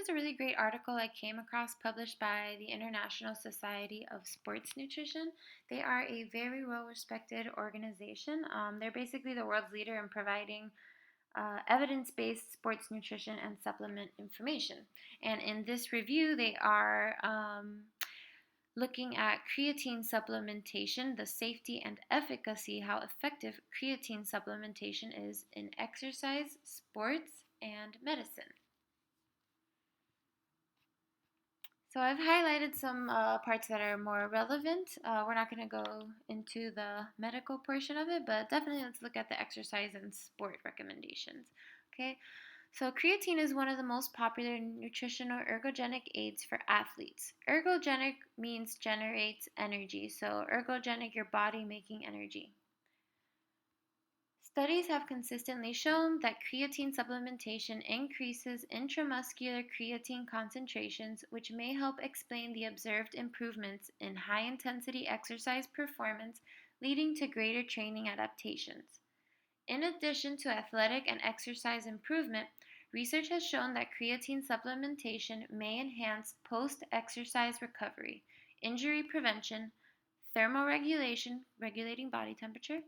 was a really great article I came across published by the International Society of Sports Nutrition. They are a very well respected organization. They're basically the world's leader in providing evidence based sports nutrition and supplement information. And in this review, they are looking at creatine supplementation, the safety and efficacy, how effective creatine supplementation is in exercise, sports, and medicine. So I've highlighted some parts that are more relevant. We're not going to go into the medical portion of it, but definitely let's look at the exercise and sport recommendations. Okay, so creatine is one of the most popular nutritional ergogenic aids for athletes. Ergogenic means generates energy, so ergogenic, your body making energy. Studies have consistently shown that creatine supplementation increases intramuscular creatine concentrations, which may help explain the observed improvements in high-intensity exercise performance, leading to greater training adaptations. In addition to athletic and exercise improvement, research has shown that creatine supplementation may enhance post-exercise recovery, injury prevention, thermoregulation, regulating body temperature,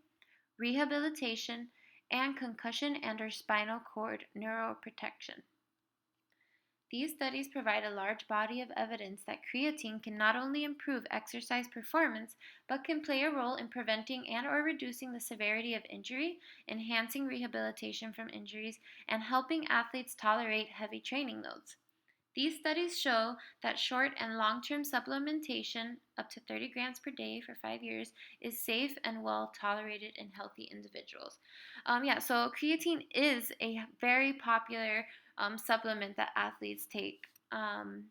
rehabilitation, and concussion and/or spinal cord neuroprotection. These studies provide a large body of evidence that creatine can not only improve exercise performance, but can play a role in preventing and/or reducing the severity of injury, enhancing rehabilitation from injuries, and helping athletes tolerate heavy training loads. These studies show that short and long-term supplementation, up to 30 grams per day for 5 years, is safe and well tolerated in healthy individuals. So creatine is a very popular supplement that athletes take. And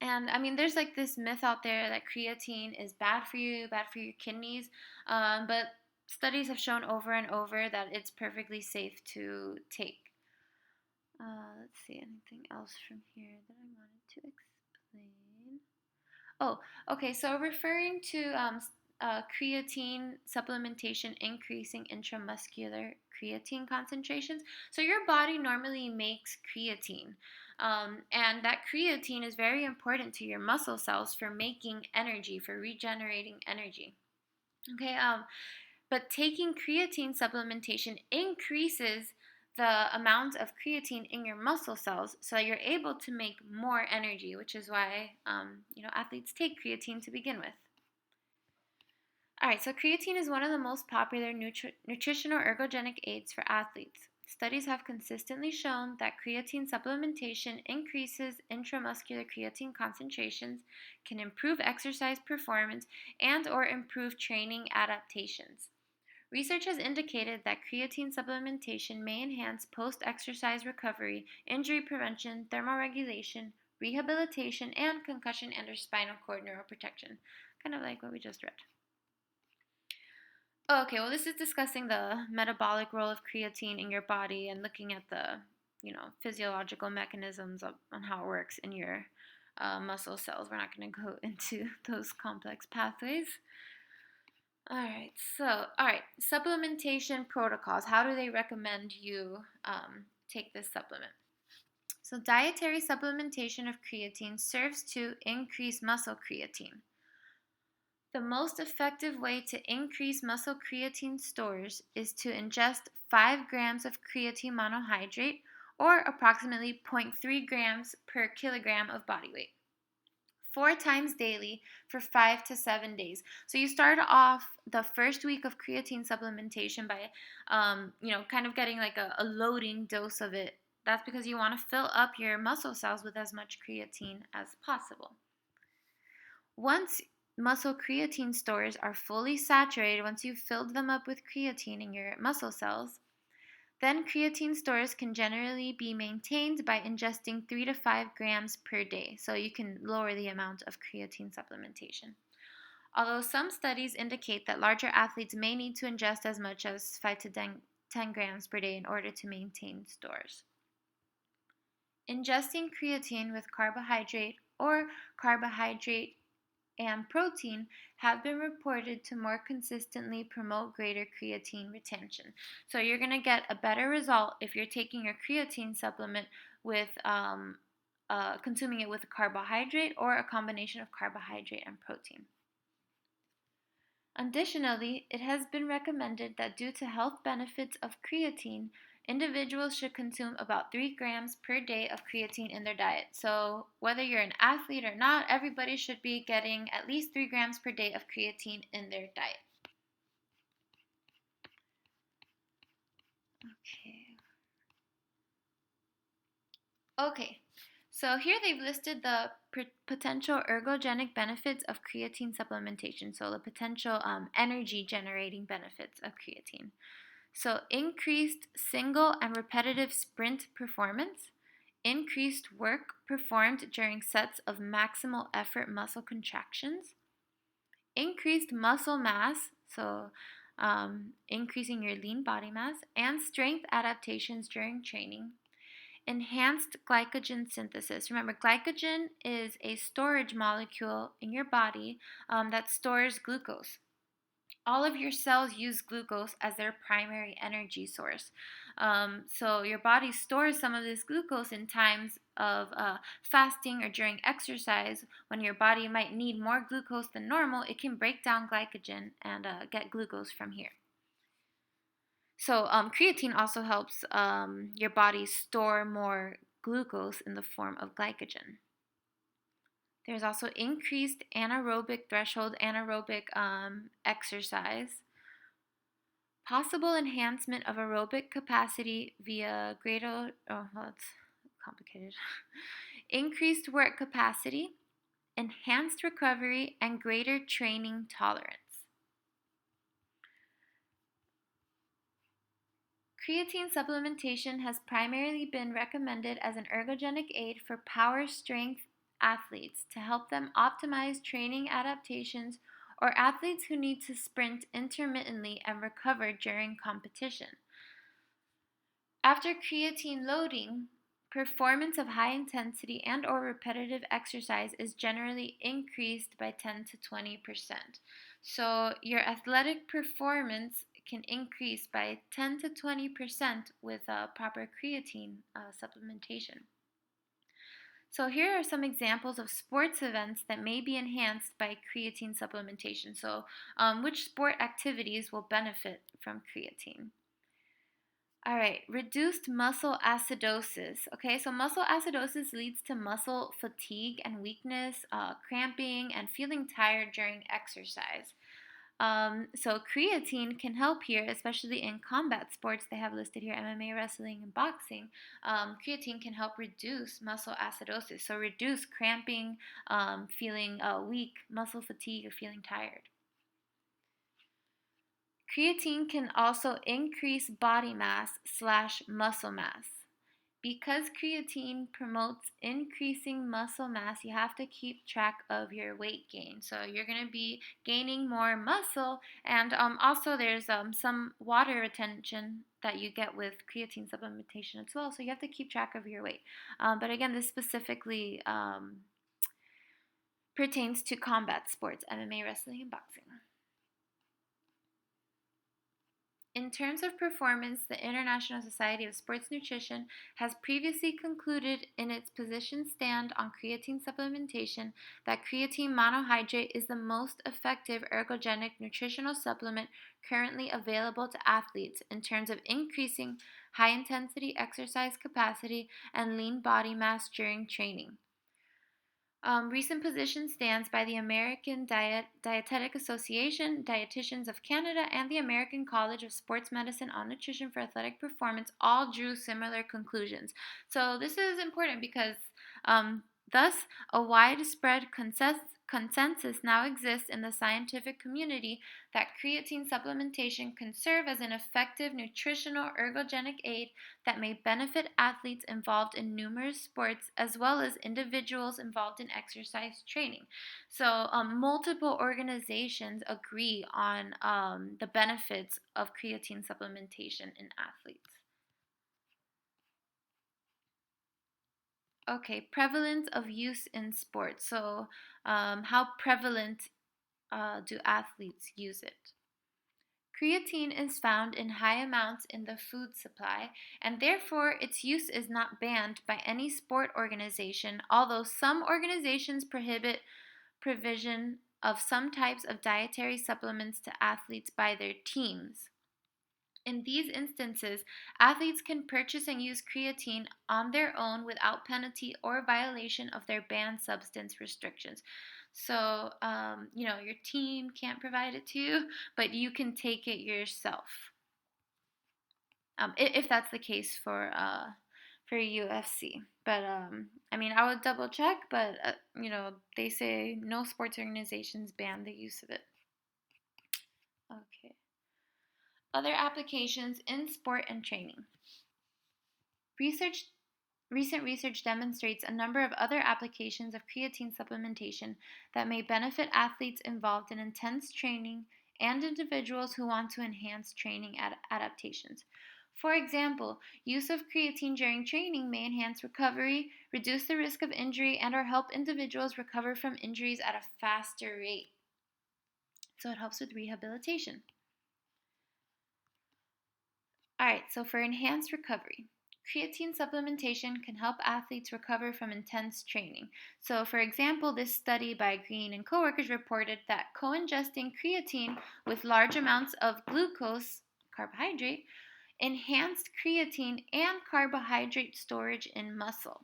I mean, there's like this myth out there that creatine is bad for you, bad for your kidneys, but studies have shown over and over that it's perfectly safe to take. Let's see, anything else from here that I wanted to explain? Oh, okay, so referring to creatine supplementation increasing intramuscular creatine concentrations. So your body normally makes creatine, and that creatine is very important to your muscle cells for making energy, for regenerating energy. Okay, but taking creatine supplementation increases the amount of creatine in your muscle cells so that you're able to make more energy, which is why athletes take creatine to begin with. All right, so creatine is one of the most popular nutritional ergogenic aids for athletes. Studies have consistently shown that creatine supplementation increases intramuscular creatine concentrations, can improve exercise performance, and/or improve training adaptations. Research has indicated that creatine supplementation may enhance post-exercise recovery, injury prevention, thermoregulation, rehabilitation, and concussion and/or spinal cord neuroprotection, kind of like what we just read. Okay, well, this is discussing the metabolic role of creatine in your body and looking at the, physiological mechanisms on how it works in your muscle cells. We're not going to go into those complex pathways. All right, supplementation protocols. How do they recommend you take this supplement? So, dietary supplementation of creatine serves to increase muscle creatine. The most effective way to increase muscle creatine stores is to ingest 5 grams of creatine monohydrate, or approximately 0.3 grams per kilogram of body weight, 4 times daily for 5 to 7 days. So you start off the first week of creatine supplementation by, kind of getting like a loading dose of it. That's because you want to fill up your muscle cells with as much creatine as possible. Once muscle creatine stores are fully saturated, once you've filled them up with creatine in your muscle cells, then creatine stores can generally be maintained by ingesting 3 to 5 grams per day, so you can lower the amount of creatine supplementation. Although some studies indicate that larger athletes may need to ingest as much as 5 to 10 grams per day in order to maintain stores. Ingesting creatine with carbohydrate or carbohydrate and protein have been reported to more consistently promote greater creatine retention. So you're going to get a better result if you're taking your creatine supplement with consuming it with a carbohydrate or a combination of carbohydrate and protein. Additionally, it has been recommended that due to health benefits of creatine, individuals should consume about 3 grams per day of creatine in their diet. So, whether you're an athlete or not, everybody should be getting at least 3 grams per day of creatine in their diet. Okay, so here they've listed the potential ergogenic benefits of creatine supplementation. So, the potential energy generating benefits of creatine. So, increased single and repetitive sprint performance, increased work performed during sets of maximal effort muscle contractions, increased muscle mass, so increasing your lean body mass, and strength adaptations during training. Enhanced glycogen synthesis. Remember, glycogen is a storage molecule in your body that stores glucose. All of your cells use glucose as their primary energy source. So your body stores some of this glucose in times of fasting or during exercise. When your body might need more glucose than normal, it can break down glycogen and get glucose from here. So creatine also helps your body store more glucose in the form of glycogen. There's also increased anaerobic threshold anaerobic exercise. Possible enhancement of aerobic capacity via greater, that's complicated. Increased work capacity, enhanced recovery, and greater training tolerance. Creatine supplementation has primarily been recommended as an ergogenic aid for power strength athletes to help them optimize training adaptations or athletes who need to sprint intermittently and recover during competition. After creatine loading, performance of high intensity and or repetitive exercise is generally increased by 10 to 20%. So your athletic performance can increase by 10 to 20% with proper creatine supplementation. So here are some examples of sports events that may be enhanced by creatine supplementation. So which sport activities will benefit from creatine? All right, reduced muscle acidosis. Okay, so muscle acidosis leads to muscle fatigue and weakness, cramping, and feeling tired during exercise. So creatine can help here, especially in combat sports. They have listed here MMA, wrestling, and boxing. Creatine can help reduce muscle acidosis, so reduce cramping, feeling weak, muscle fatigue, or feeling tired. Creatine can also increase body mass / muscle mass. Because creatine promotes increasing muscle mass, you have to keep track of your weight gain. So you're going to be gaining more muscle, and also there's some water retention that you get with creatine supplementation as well. So you have to keep track of your weight. But again, this specifically pertains to combat sports, MMA, wrestling, and boxing. In terms of performance, the International Society of Sports Nutrition has previously concluded in its position stand on creatine supplementation that creatine monohydrate is the most effective ergogenic nutritional supplement currently available to athletes in terms of increasing high intensity exercise capacity and lean body mass during training. Recent position stands by the American Dietetic Association, Dietitians of Canada, and the American College of Sports Medicine on Nutrition for Athletic Performance all drew similar conclusions. So this is important because thus a widespread consensus now exists in the scientific community that creatine supplementation can serve as an effective nutritional ergogenic aid that may benefit athletes involved in numerous sports as well as individuals involved in exercise training. So multiple organizations agree on the benefits of creatine supplementation in athletes. Okay, prevalence of use in sports. So how prevalent do athletes use it? Creatine is found in high amounts in the food supply, and therefore its use is not banned by any sport organization, although some organizations prohibit provision of some types of dietary supplements to athletes by their teams. In these instances, athletes can purchase and use creatine on their own without penalty or violation of their banned substance restrictions. So, your team can't provide it to you, but you can take it yourself. If that's the case for UFC. But I would double check, but they say no sports organizations ban the use of it. Okay. Other applications in sport and training. Research Recent research demonstrates a number of other applications of creatine supplementation that may benefit athletes involved in intense training and individuals who want to enhance training adaptations. For example, use of creatine during training may enhance recovery, reduce the risk of injury, and or help individuals recover from injuries at a faster rate. So it helps with rehabilitation. All right, so for enhanced recovery, creatine supplementation can help athletes recover from intense training. So, for example, this study by Green and coworkers reported that co-ingesting creatine with large amounts of glucose, carbohydrate, enhanced creatine and carbohydrate storage in muscle.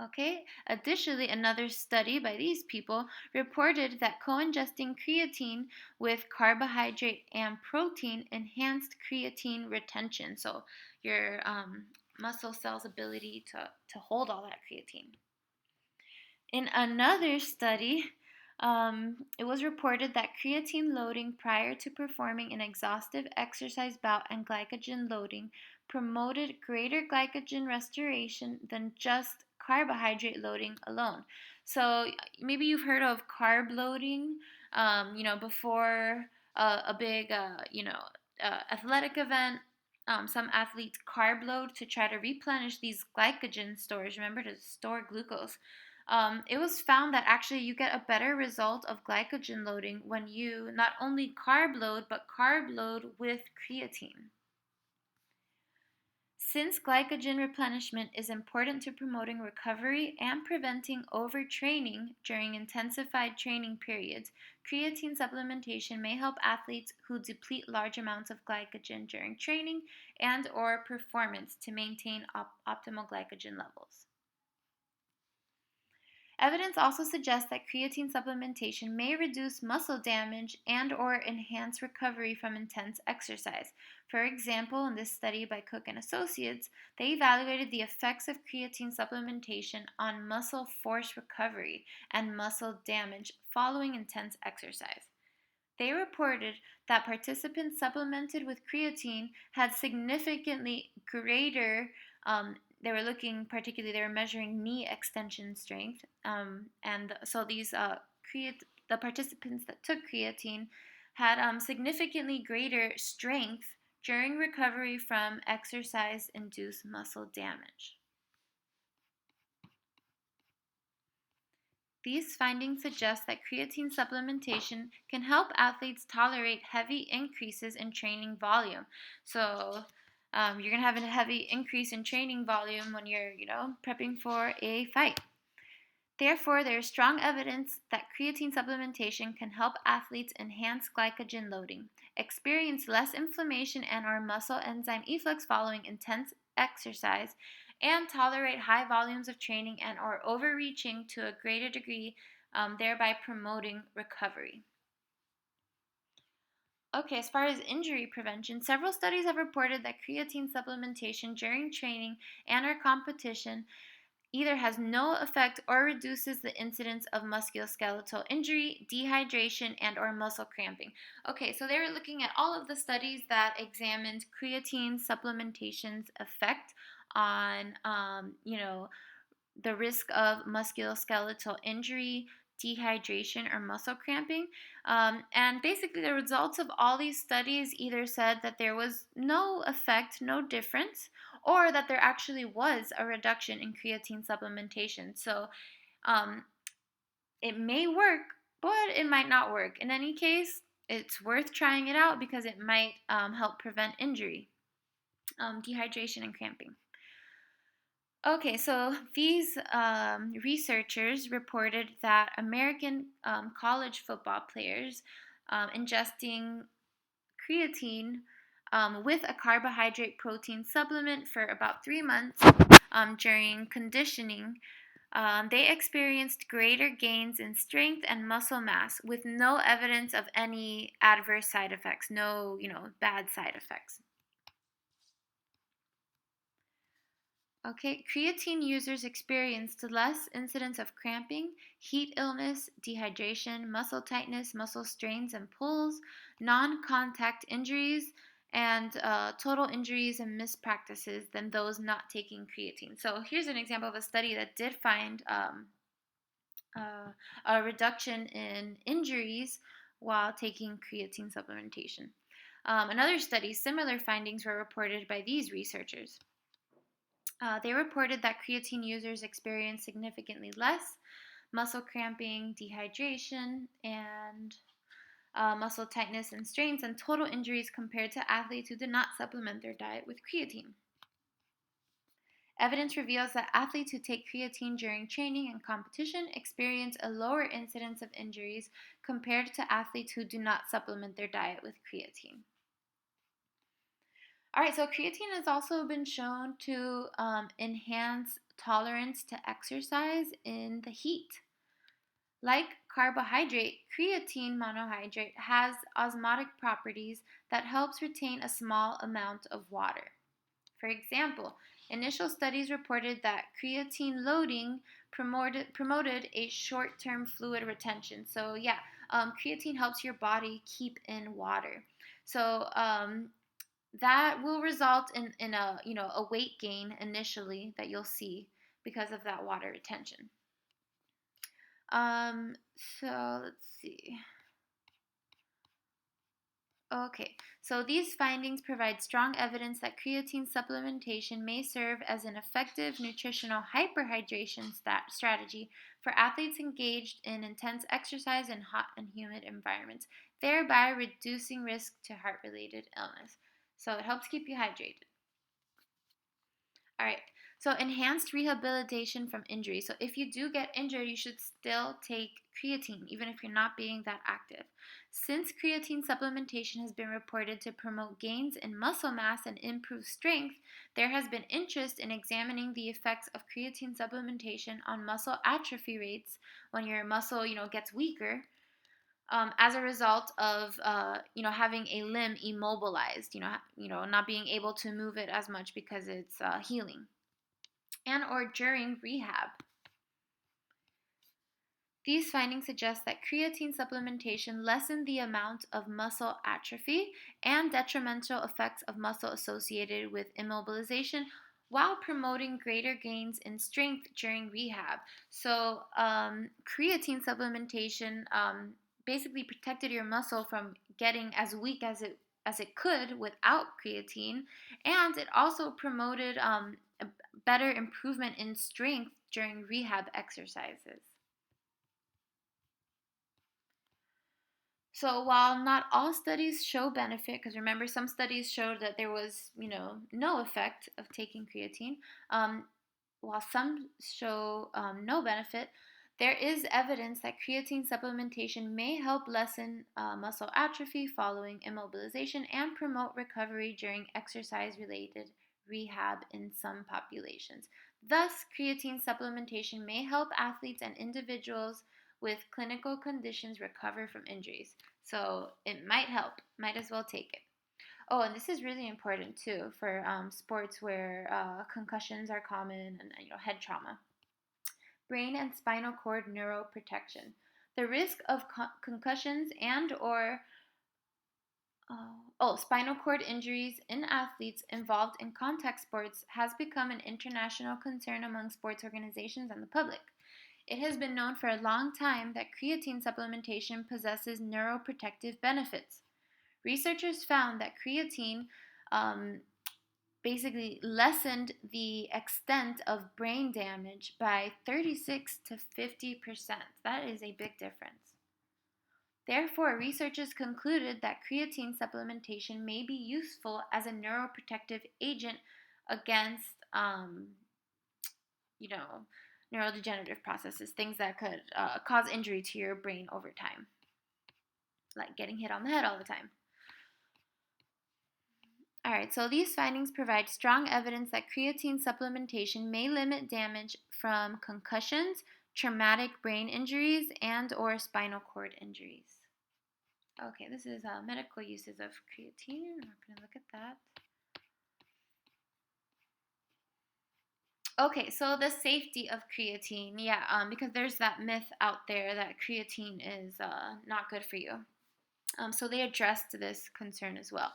Okay, additionally, another study by these people reported that co-ingesting creatine with carbohydrate and protein enhanced creatine retention. So, your muscle cells' ability to hold all that creatine. In another study, it was reported that creatine loading prior to performing an exhaustive exercise bout and glycogen loading promoted greater glycogen restoration than just carbohydrate loading alone. So maybe you've heard of carb loading, before a big, athletic event. Some athletes carb load to try to replenish these glycogen stores. Remember to store glucose. It was found that actually you get a better result of glycogen loading when you not only carb load, but carb load with creatine. Since glycogen replenishment is important to promoting recovery and preventing overtraining during intensified training periods, creatine supplementation may help athletes who deplete large amounts of glycogen during training and or performance to maintain optimal glycogen levels. Evidence also suggests that creatine supplementation may reduce muscle damage and or enhance recovery from intense exercise. For example, in this study by Cook and Associates, they evaluated the effects of creatine supplementation on muscle force recovery and muscle damage following intense exercise. They reported that participants supplemented with creatine had significantly greater, they were looking particularly, they were measuring knee extension strength. And so the participants that took creatine had significantly greater strength during recovery from exercise-induced muscle damage. These findings suggest that creatine supplementation can help athletes tolerate heavy increases in training volume. So you're going to have a heavy increase in training volume when you're, prepping for a fight. Therefore, there is strong evidence that creatine supplementation can help athletes enhance glycogen loading, experience less inflammation and or muscle enzyme efflux following intense exercise, and tolerate high volumes of training and or overreaching to a greater degree, thereby promoting recovery. Okay, as far as injury prevention, several studies have reported that creatine supplementation during training and or competition either has no effect or reduces the incidence of musculoskeletal injury, dehydration, and or muscle cramping. Okay, so they were looking at all of the studies that examined creatine supplementation's effect on, the risk of musculoskeletal injury, dehydration, or muscle cramping. And basically, the results of all these studies either said that there was no effect, no difference, or that there actually was a reduction in creatine supplementation. So it may work, but it might not work. In any case, it's worth trying it out because it might help prevent injury, dehydration, and cramping. Okay, so these researchers reported that American college football players ingesting creatine with a carbohydrate protein supplement for about 3 months during conditioning, they experienced greater gains in strength and muscle mass with no evidence of any adverse side effects, no, bad side effects. Okay, creatine users experienced less incidence of cramping, heat illness, dehydration, muscle tightness, muscle strains and pulls, non contact injuries, and total injuries and mispractices than those not taking creatine. So here's an example of a study that did find a reduction in injuries while taking creatine supplementation. Another study, similar findings were reported by these researchers. They reported that creatine users experienced significantly less muscle cramping, dehydration, and muscle tightness and strains and total injuries compared to athletes who did not supplement their diet with creatine. Evidence reveals that athletes who take creatine during training and competition experience a lower incidence of injuries compared to athletes who do not supplement their diet with creatine. All right, so creatine has also been shown to enhance tolerance to exercise in the heat. Like carbohydrate, creatine monohydrate has osmotic properties that helps retain a small amount of water. For example, initial studies reported that creatine loading promoted a short-term fluid retention. So yeah, creatine helps your body keep in water. So that will result in a weight gain initially that you'll see because of that water retention. So let's see. Okay, so these findings provide strong evidence that creatine supplementation may serve as an effective nutritional hyperhydration strategy for athletes engaged in intense exercise in hot and humid environments, thereby reducing risk to heart-related illness. So it helps keep you hydrated. All right, so enhanced rehabilitation from injury. So if you do get injured, you should still take creatine, even if you're not being that active. Since creatine supplementation has been reported to promote gains in muscle mass and improve strength, there has been interest in examining the effects of creatine supplementation on muscle atrophy rates when your muscle, gets weaker. As a result of having a limb immobilized, not being able to move it as much because it's healing, and or during rehab. These findings suggest that creatine supplementation lessened the amount of muscle atrophy and detrimental effects of muscle associated with immobilization while promoting greater gains in strength during rehab. So, creatine supplementation basically protected your muscle from getting as weak as it could without creatine, and it also promoted a better improvement in strength during rehab exercises. So while not all studies show benefit, because remember some studies showed that there was, no effect of taking creatine, while some show no benefit, there is evidence that creatine supplementation may help lessen muscle atrophy following immobilization and promote recovery during exercise-related rehab in some populations. Thus, creatine supplementation may help athletes and individuals with clinical conditions recover from injuries. So it might help. Might as well take it. Oh, and this is really important too for sports where concussions are common and head trauma. Brain and spinal cord neuroprotection. The risk of concussions and or spinal cord injuries in athletes involved in contact sports has become an international concern among sports organizations and the public. It has been known for a long time that creatine supplementation possesses neuroprotective benefits. Researchers found that creatine basically lessened the extent of brain damage by 36 to 50%. That is a big difference. Therefore, researchers concluded that creatine supplementation may be useful as a neuroprotective agent against, you know, neurodegenerative processes, things that could cause injury to your brain over time, like getting hit on the head all the time. All right, so these findings provide strong evidence that creatine supplementation may limit damage from concussions, traumatic brain injuries, and or spinal cord injuries. Okay, this is medical uses of creatine. We're not going to look at that. Okay, so the safety of creatine, yeah, because there's that myth out there that creatine is not good for you. So they addressed this concern as well.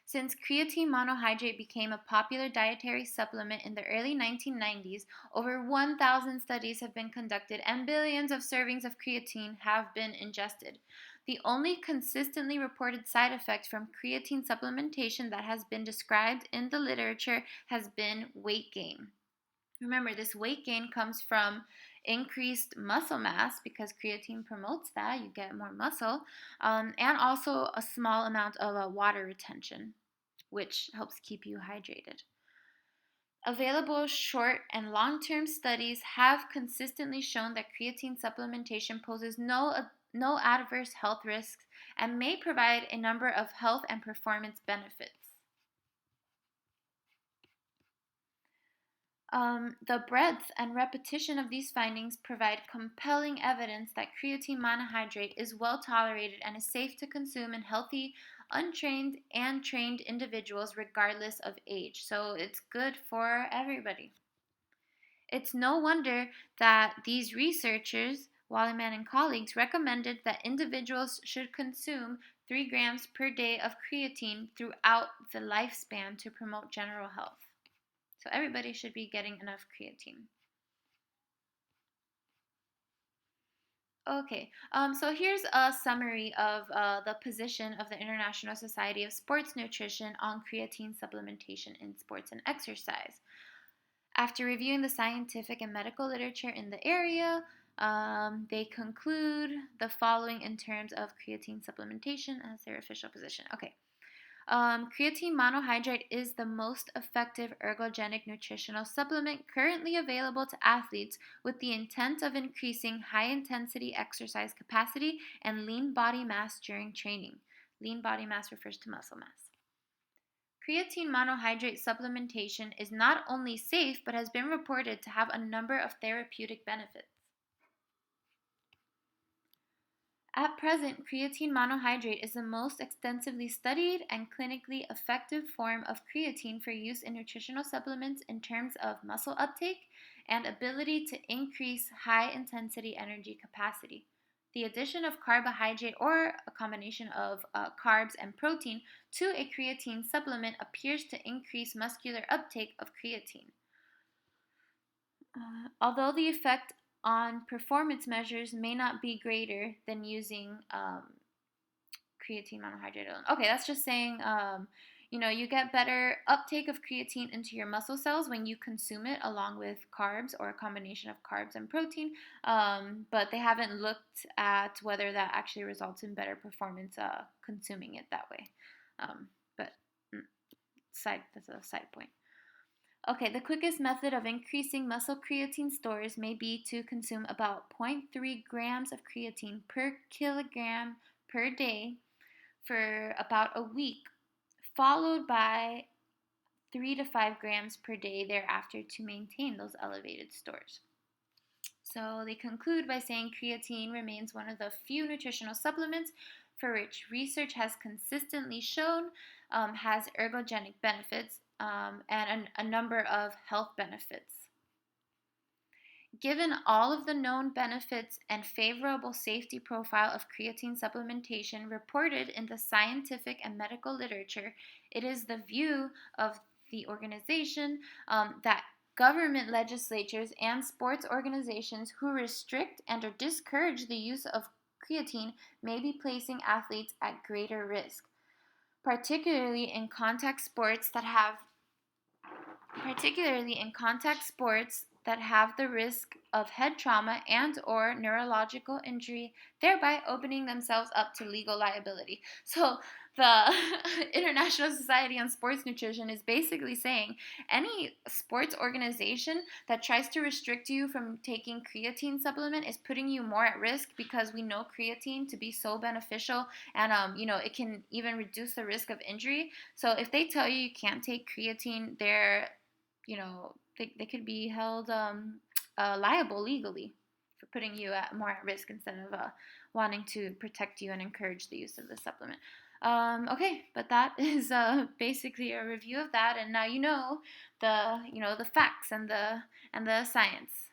Since creatine monohydrate became a popular dietary supplement in the early 1990s, over 1,000 studies have been conducted and billions of servings of creatine have been ingested. The only consistently reported side effect from creatine supplementation that has been described in the literature has been weight gain. Remember, this weight gain comes from increased muscle mass because creatine promotes that. You get more muscle, and also a small amount of water retention, which helps keep you hydrated. Available short and long-term studies have consistently shown that creatine supplementation poses no adverse health risks and may provide a number of health and performance benefits. The breadth and repetition of these findings provide compelling evidence that creatine monohydrate is well tolerated and is safe to consume in healthy, untrained, and trained individuals regardless of age. So it's good for everybody. It's no wonder that these researchers, Walliman and colleagues, recommended that individuals should consume 3 grams per day of creatine throughout the lifespan to promote general health. So everybody should be getting enough creatine. Okay, so here's a summary of the position of the International Society of Sports Nutrition on creatine supplementation in sports and exercise. After reviewing the scientific and medical literature in the area, they conclude the following in terms of creatine supplementation as their official position. Okay. Creatine monohydrate is the most effective ergogenic nutritional supplement currently available to athletes with the intent of increasing high-intensity exercise capacity and lean body mass during training. Lean body mass refers to muscle mass. Creatine monohydrate supplementation is not only safe but has been reported to have a number of therapeutic benefits. At present, creatine monohydrate is the most extensively studied and clinically effective form of creatine for use in nutritional supplements in terms of muscle uptake and ability to increase high-intensity energy capacity. The addition of carbohydrate or a combination of carbs and protein to a creatine supplement appears to increase muscular uptake of creatine. Although the effect on performance measures may not be greater than using creatine monohydrate alone. Okay, that's just saying, you get better uptake of creatine into your muscle cells when you consume it along with carbs or a combination of carbs and protein, but they haven't looked at whether that actually results in better performance consuming it that way. But that's a side point. Okay, the quickest method of increasing muscle creatine stores may be to consume about 0.3 grams of creatine per kilogram per day for about a week, followed by 3 to 5 grams per day thereafter to maintain those elevated stores. So they conclude by saying creatine remains one of the few nutritional supplements for which research has consistently shown has ergogenic benefits and a number of health benefits. Given all of the known benefits and favorable safety profile of creatine supplementation reported in the scientific and medical literature, it is the view of the organization that government legislatures and sports organizations who restrict and or discourage the use of creatine may be placing athletes at greater risk, particularly in contact sports that have the risk of head trauma and or neurological injury, thereby opening themselves up to legal liability. So the International Society on Sports Nutrition is basically saying any sports organization that tries to restrict you from taking creatine supplement is putting you more at risk, because we know creatine to be so beneficial, and it can even reduce the risk of injury. So if they tell you can't take creatine, they could be held liable legally for putting you more at risk, instead of wanting to protect you and encourage the use of the supplement. Okay, but that is basically a review of that, and now you know the facts and the science.